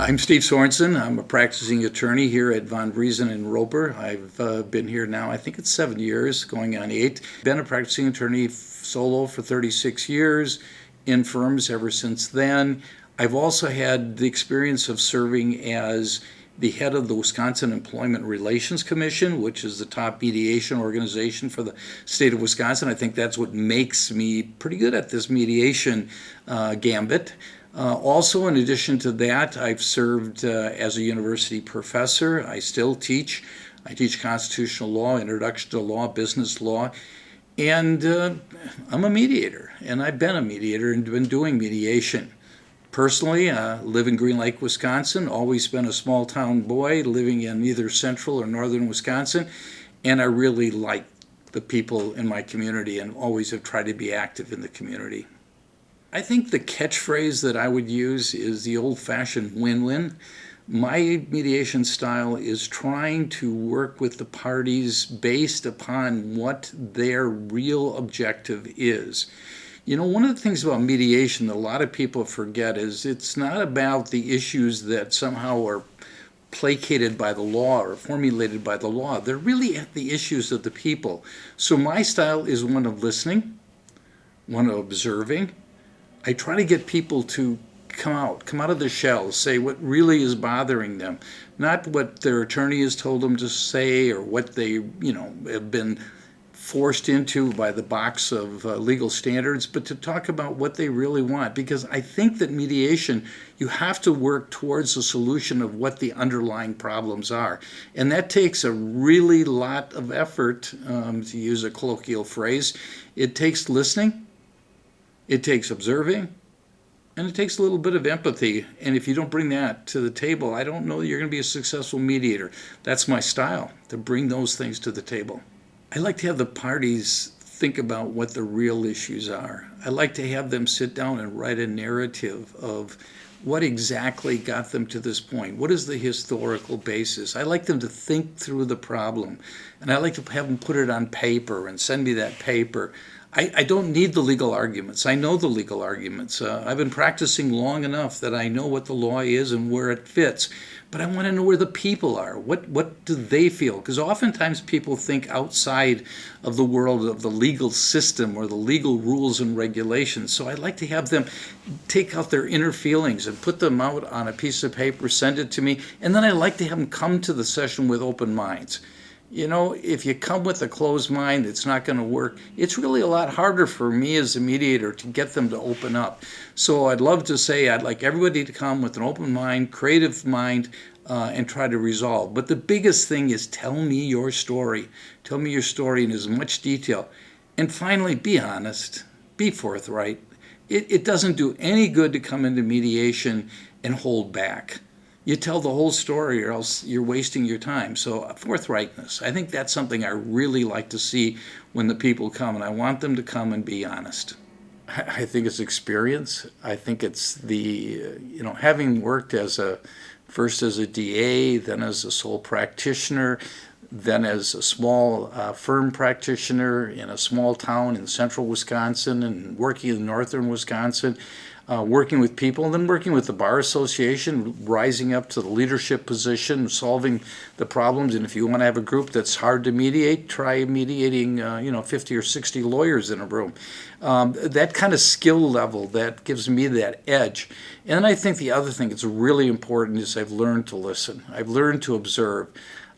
I'm Steve Sorenson. I'm a practicing attorney here at Von Briesen in Roper. I've been here now, I think it's 7 years, going on 8. Been a practicing attorney solo for 36 years, in firms ever since then. I've also had the experience of serving as the head of the Wisconsin Employment Relations Commission, which is the top mediation organization for the state of Wisconsin. I think that's what makes me pretty good at this mediation gambit. Also, in addition to that, I've served as a university professor. I still teach. I teach constitutional law, introduction to law, business law, and I'm a mediator, and I've been a mediator and been doing mediation. Personally, live in Green Lake, Wisconsin, always been a small town boy living in either central or northern Wisconsin, and I really like the people in my community and always have tried to be active in the community. I think the catchphrase that I would use is the old-fashioned win-win. My mediation style is trying to work with the parties based upon what their real objective is. You know, one of the things about mediation that a lot of people forget is it's not about the issues that somehow are placated by the law or formulated by the law. They're really at the issues of the people. So my style is one of listening, one of observing. I try to get people to come out of their shells, say what really is bothering them, not what their attorney has told them to say or what they, have been forced into by the box of legal standards, but to talk about what they really want. Because I think that mediation, you have to work towards a solution of what the underlying problems are. And that takes a really lot of effort, to use a colloquial phrase. It takes listening. It takes observing, and it takes a little bit of empathy. And if you don't bring that to the table, I don't know that you're going to be a successful mediator. That's my style, to bring those things to the table. I like to have the parties think about what the real issues are. I like to have them sit down and write a narrative of what exactly got them to this point. What is the historical basis? I like them to think through the problem, and I like to have them put it on paper and send me that paper. I don't need the legal arguments. I know the legal arguments. I've been practicing long enough that I know what the law is and where it fits. But I want to know where the people are. What do they feel? Because oftentimes people think outside of the world of the legal system or the legal rules and regulations. So I like to have them take out their inner feelings and put them out on a piece of paper, send it to me, and then I like to have them come to the session with open minds. You know, if you come with a closed mind, it's not going to work. It's really a lot harder for me as a mediator to get them to open up. So I'd love to say I'd like everybody to come with an open mind, creative mind, and try to resolve. But the biggest thing is tell me your story. Tell me your story in as much detail. And finally, be honest. Be forthright. It doesn't do any good to come into mediation and hold back. You tell the whole story or else you're wasting your time. So forthrightness, I think that's something I really like to see when the people come, and I want them to come and be honest. I think it's experience. I think it's the, having worked first as a DA, then as a sole practitioner, then as a small firm practitioner in a small town in central Wisconsin and working in northern Wisconsin, working with people, and then working with the Bar Association, rising up to the leadership position, solving the problems. And if you want to have a group that's hard to mediate, try mediating 50 or 60 lawyers in a room. That kind of skill level, that gives me that edge. And I think the other thing that's really important is I've learned to listen. I've learned to observe.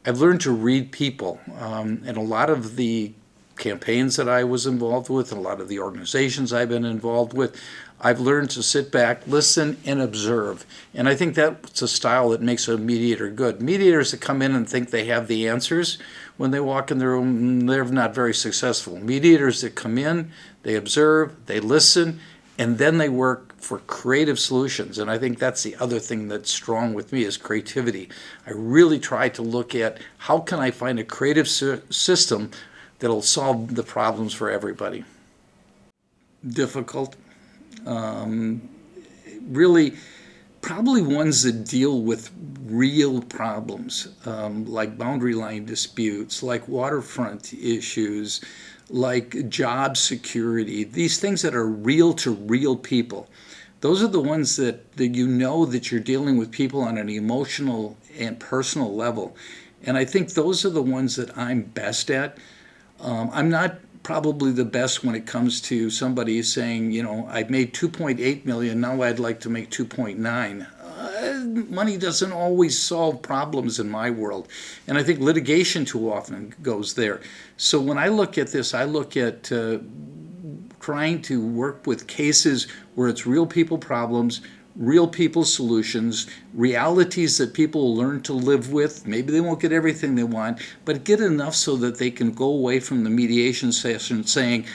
I've learned to read people. And a lot of the campaigns that I was involved with and a lot of the organizations I've been involved with, I've learned to sit back, listen, and observe. And I think that's a style that makes a mediator good. Mediators that come in and think they have the answers, when they walk in the room, they're not very successful. Mediators that come in, they observe, they listen, and then they work for creative solutions. And I think that's the other thing that's strong with me is creativity. I really try to look at how can I find a creative system that'll solve the problems for everybody. Difficult. Really, probably ones that deal with real problems, like boundary line disputes, like waterfront issues, like job security, these things that are real to real people. those are the ones that you know that you're dealing with people on an emotional and personal level. And I think those are the ones that I'm best at. I'm not probably the best when it comes to somebody saying, I've made 2.8 million, now I'd like to make 2.9. Money doesn't always solve problems in my world. And I think litigation too often goes there. So when I look at this, I look at trying to work with cases where it's real people problems, real people solutions, realities that people will learn to live with. Maybe they won't get everything they want, but get enough so that they can go away from the mediation session saying,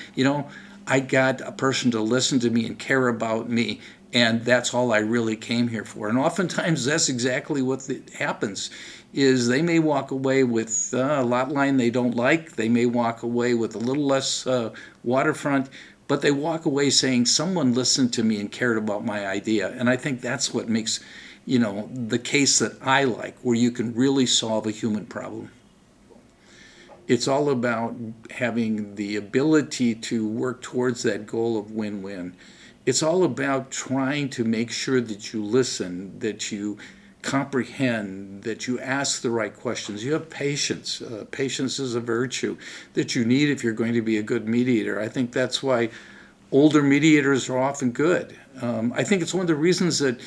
I got a person to listen to me and care about me, and that's all I really came here for. And oftentimes that's exactly what happens, is they may walk away with a lot line they don't like. They may walk away with a little less waterfront, but they walk away saying someone listened to me and cared about my idea. And I think that's what makes, the case that I like, where you can really solve a human problem. It's all about having the ability to work towards that goal of win-win. It's all about trying to make sure that you listen, that you comprehend, that you ask the right questions. You have patience. Patience is a virtue that you need if you're going to be a good mediator. I think that's why older mediators are often good. I think it's one of the reasons that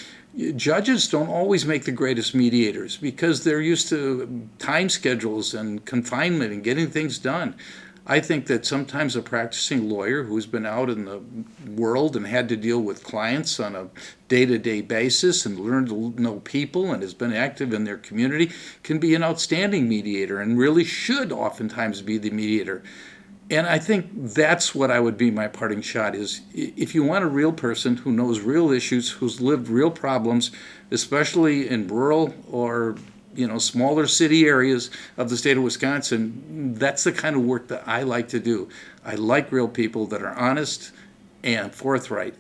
judges don't always make the greatest mediators, because they're used to time schedules and confinement and getting things done. I think that sometimes a practicing lawyer who's been out in the world and had to deal with clients on a day-to-day basis and learned to know people and has been active in their community can be an outstanding mediator and really should oftentimes be the mediator. And I think that's what I would be my parting shot is, if you want a real person who knows real issues, who's lived real problems, especially in rural or smaller city areas of the state of Wisconsin, that's the kind of work that I like to do. I like real people that are honest and forthright.